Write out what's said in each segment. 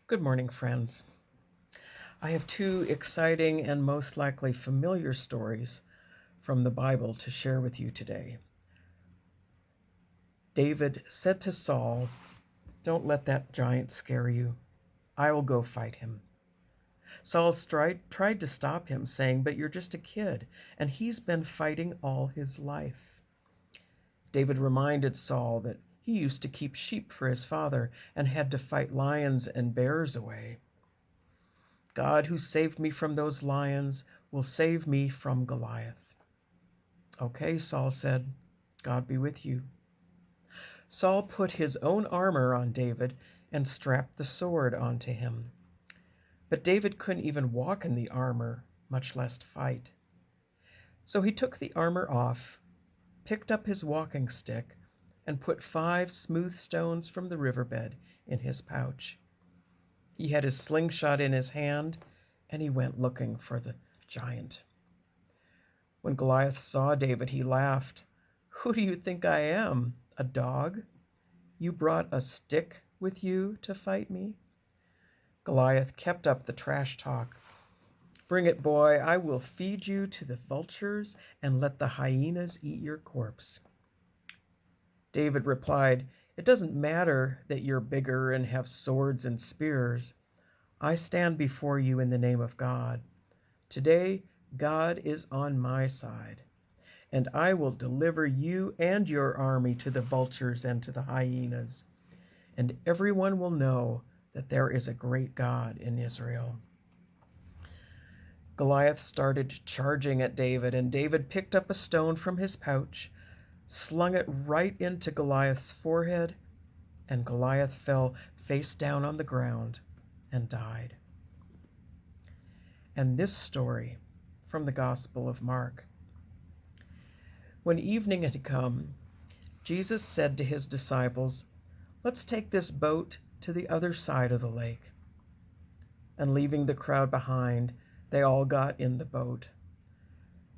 Good morning, friends. I have two exciting and most likely familiar stories from the Bible to share with you today. David said to Saul, "Don't let that giant scare you. I will go fight him." Saul tried to stop him, saying, "But you're just a kid, and he's been fighting all his life." David reminded Saul that he used to keep sheep for his father and had to fight lions and bears away. God, who saved me from those lions, will save me from Goliath. "Okay," Saul said, "God be with you." Saul put his own armor on David and strapped the sword onto him. But David couldn't even walk in the armor, much less fight. So he took the armor off, picked up his walking stick, and put 5 smooth stones from the riverbed in his pouch. He had his slingshot in his hand, and he went looking for the giant. When Goliath saw David, he laughed. "Who do you think I am? A dog? You brought a stick with you to fight me?" Goliath kept up the trash talk. "Bring it, boy. I will feed you to the vultures and let the hyenas eat your corpse." David replied, "It doesn't matter that you're bigger and have swords and spears. I stand before you in the name of God. Today, God is on my side, and I will deliver you and your army to the vultures and to the hyenas, and everyone will know that there is a great God in Israel." Goliath started charging at David, and David picked up a stone from his pouch, slung it right into Goliath's forehead, and Goliath fell face down on the ground and died. And this story from the Gospel of Mark. When evening had come, Jesus said to his disciples, "Let's take this boat to the other side of the lake." And leaving the crowd behind, they all got in the boat.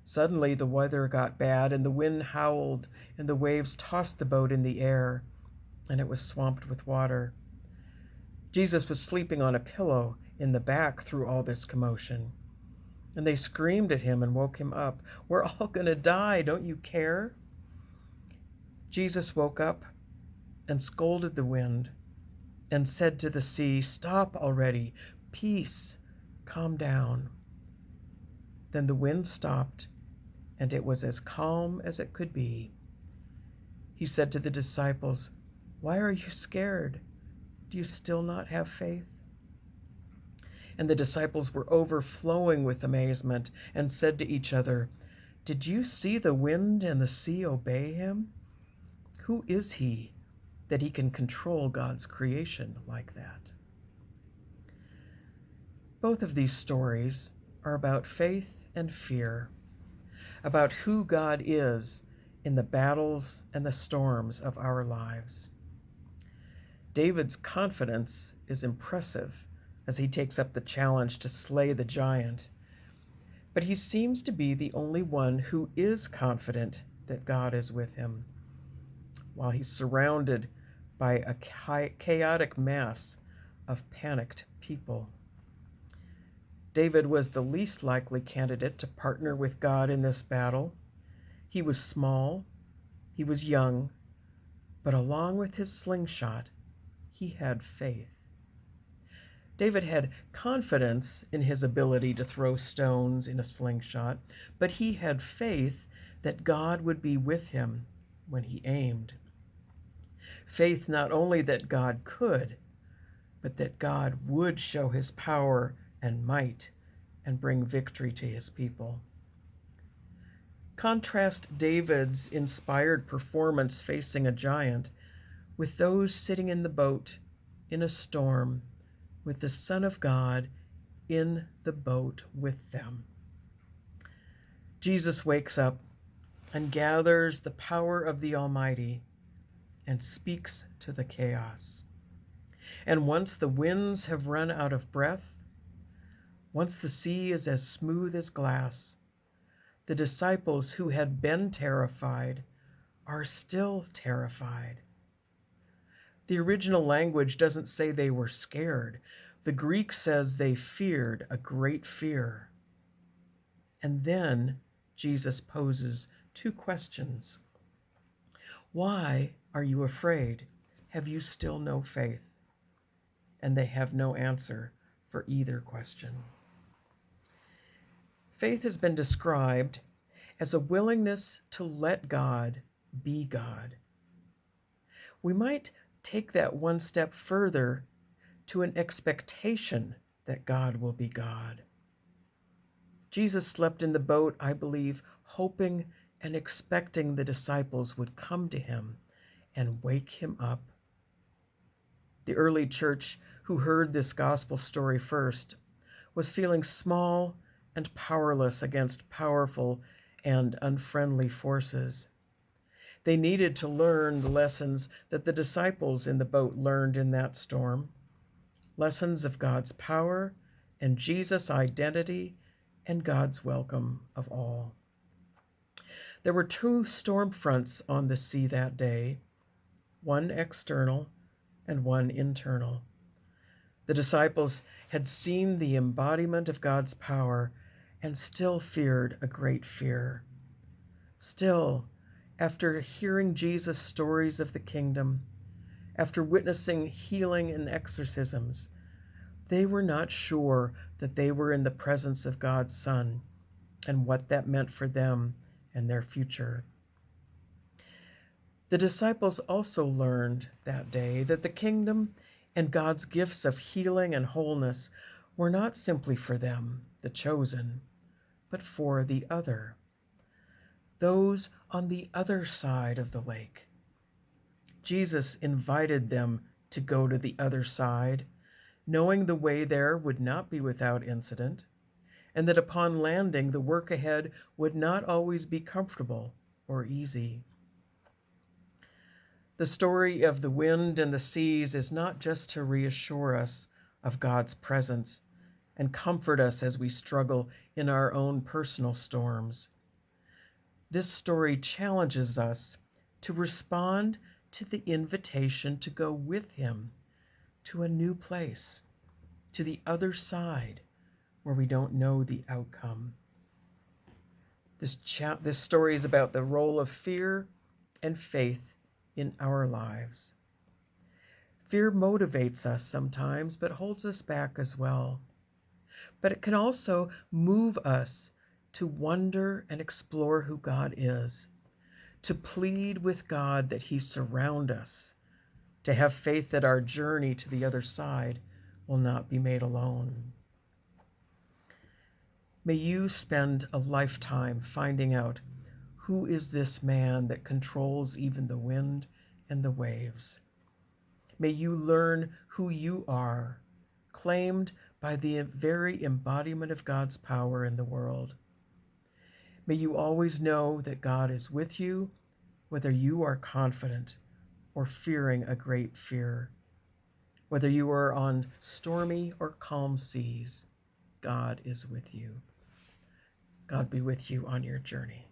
Suddenly the weather got bad, and the wind howled, and the waves tossed the boat in the air, and it was swamped with water. Jesus was sleeping on a pillow in the back through all this commotion. And they screamed at him and woke him up. "We're all going to die. Don't you care?" Jesus woke up and scolded the wind and said to the sea, "Stop already. Peace. Calm down." Then the wind stopped, and it was as calm as it could be. He said to the disciples, "Why are you scared? Do you still not have faith?" And the disciples were overflowing with amazement and said to each other, "Did you see the wind and the sea obey him? Who is he that he can control God's creation like that?" Both of these stories are about faith and fear, about who God is in the battles and the storms of our lives. David's confidence is impressive as he takes up the challenge to slay the giant, but he seems to be the only one who is confident that God is with him, while he's surrounded by a chaotic mass of panicked people. David was the least likely candidate to partner with God in this battle. He was small, he was young, but along with his slingshot, he had faith. David had confidence in his ability to throw stones in a slingshot, but he had faith that God would be with him when he aimed. Faith not only that God could, but that God would show his power and might and bring victory to his people. Contrast David's inspired performance facing a giant with those sitting in the boat in a storm with the Son of God in the boat with them. Jesus wakes up and gathers the power of the Almighty and speaks to the chaos. And once the winds have run out of breath, once the sea is as smooth as glass, the disciples who had been terrified are still terrified. The original language doesn't say they were scared, The Greek says they feared a great fear. And then Jesus poses two questions. Why are you afraid? Have you still no faith? And they have no answer for either question. Faith has been described as a willingness to let God be God. We might take that one step further to an expectation that God will be God. Jesus slept in the boat, I believe, hoping and expecting the disciples would come to him and wake him up. The early church, who heard this gospel story first, was feeling small and powerless against powerful and unfriendly forces. They needed to learn the lessons that the disciples in the boat learned in that storm. Lessons of God's power and Jesus' identity and God's welcome of all. There were two storm fronts on the sea that day, one external and one internal. The disciples had seen the embodiment of God's power and still feared a great fear. Still, after hearing Jesus' stories of the kingdom, after witnessing healing and exorcisms, they were not sure that they were in the presence of God's Son and what that meant for them and their future. The disciples also learned that day that the kingdom and God's gifts of healing and wholeness were not simply for them, the chosen, but for the other, those on the other side of the lake. Jesus invited them to go to the other side, knowing the way there would not be without incident, and that upon landing, the work ahead would not always be comfortable or easy. The story of the wind and the seas is not just to reassure us of God's presence and comfort us as we struggle in our own personal storms. This story challenges us to respond to the invitation to go with him to a new place, to the other side where we don't know the outcome. This story is about the role of fear and faith in our lives. Fear motivates us sometimes, but holds us back as well. But it can also move us to wonder and explore who God is, to plead with God that he surround us, to have faith that our journey to the other side will not be made alone. May you spend a lifetime finding out who is this man that controls even the wind and the waves. May you learn who you are, claimed by the very embodiment of God's power in the world. May you always know that God is with you, whether you are confident or fearing a great fear. Whether you are on stormy or calm seas, God is with you. God be with you on your journey.